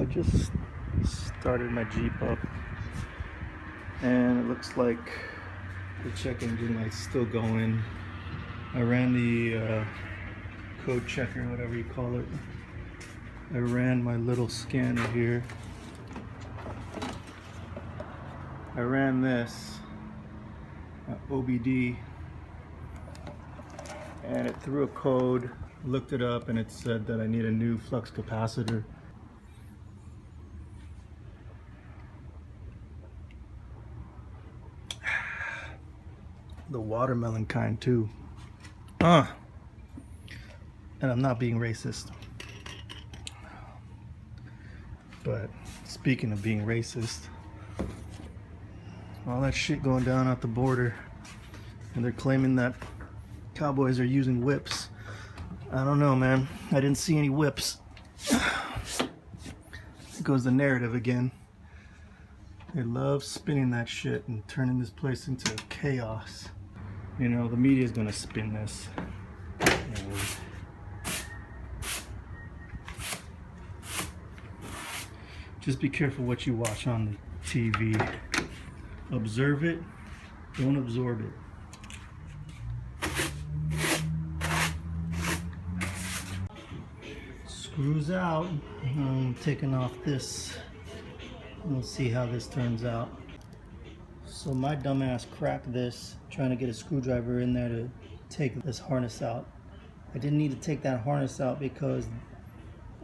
I just started my Jeep up and it looks like the check engine light's still going. I ran the code checker, whatever you call it. I ran my little scanner here. I ran this OBD and it threw a code, looked it up, and it said that I need a new flux capacitor. The watermelon kind too. And I'm not being racist. But speaking of being racist, all that shit going down at the border, and they're claiming that cowboys are using whips. I don't know, man. I didn't see any whips. There goes the narrative again. They love spinning that shit and turning this place into chaos. You know, the media is gonna spin this. And just be careful what you watch on the TV. Observe it, don't absorb it. Screws out. I'm taking off this. We'll see how this turns out. So my dumbass cracked this, trying to get a screwdriver in there to take this harness out. I didn't need to take that harness out because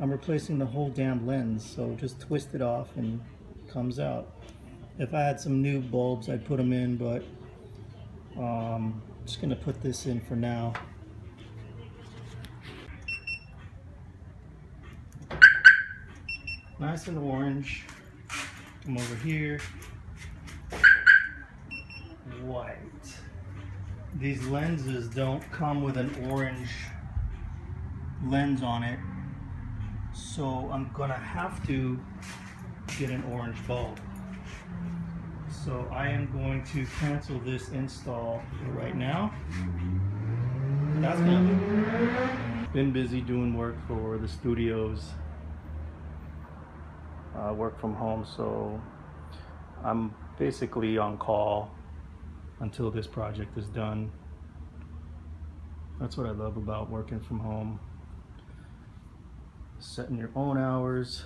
I'm replacing the whole damn lens, so just twist it off and it comes out. If I had some new bulbs, I'd put them in, but I'm just gonna put this in for now. Nice and orange. Come over here. White. These lenses don't come with an orange lens on it, so I'm gonna have to get an orange bulb. So I am going to cancel this install right now. That's gonna been busy doing work for the studios. Work from home, so I'm basically on call until this project is done. That's what I love about working from home. Setting your own hours.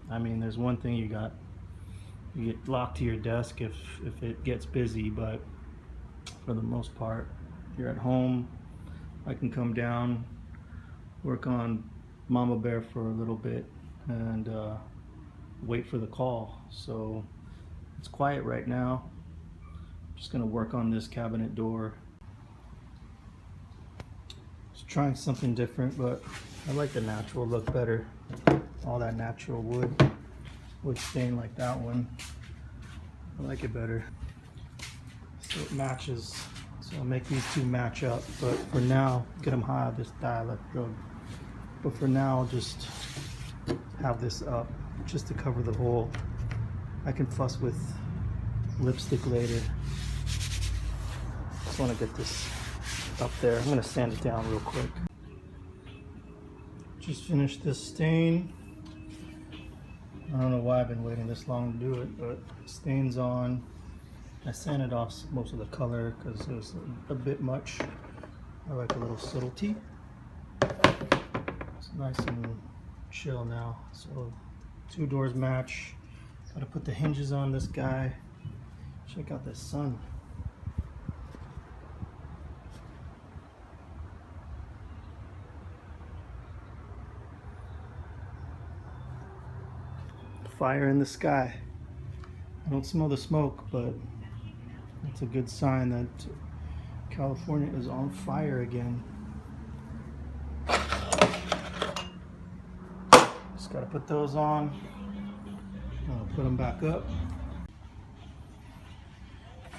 I mean, there's one thing you get locked to your desk if it gets busy, but for the most part, you're at home. I can come down, work on Mama Bear for a little bit, and wait for the call. So it's quiet right now. Just gonna work on this cabinet door. Just trying something different, but I like the natural look better. All that natural wood stain like that one. I like it better. So it matches. So I'll make these two match up. But for now, get them high, this dielectrode. But for now, I'll just have this up just to cover the hole. I can fuss with lipstick later. Just want to get this up there. I'm going to sand it down real quick. Just finished this stain. I don't know why I've been waiting this long to do it, but stain's on. I sanded off most of the color because it was a bit much. I like a little subtlety. It's nice and chill now. So two doors match. Gotta put the hinges on this guy. Check out this sun. Fire in the sky. I don't smell the smoke, but it's a good sign that California is on fire again. Just gotta put those on. I'll put them back up.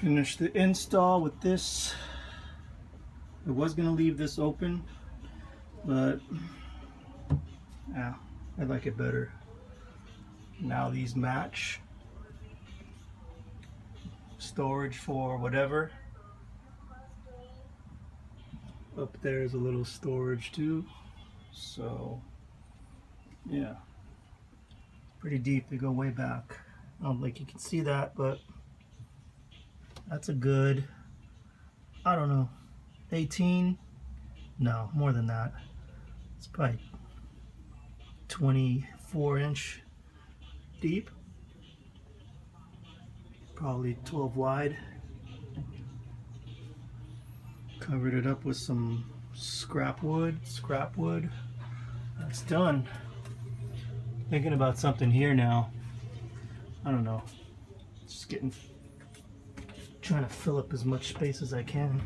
Finish the install with this. I was gonna leave this open, but yeah, I like it better. Now these match. Storage for whatever. Up there is a little storage too. So yeah, pretty deep. They go way back. I don't think you can see that, but that's a good, I don't know, 18? No, more than that. It's probably 24-inch deep. Probably 12 wide. Covered it up with some scrap wood. That's done. Thinking about something here now. I don't know. Just trying to fill up as much space as I can.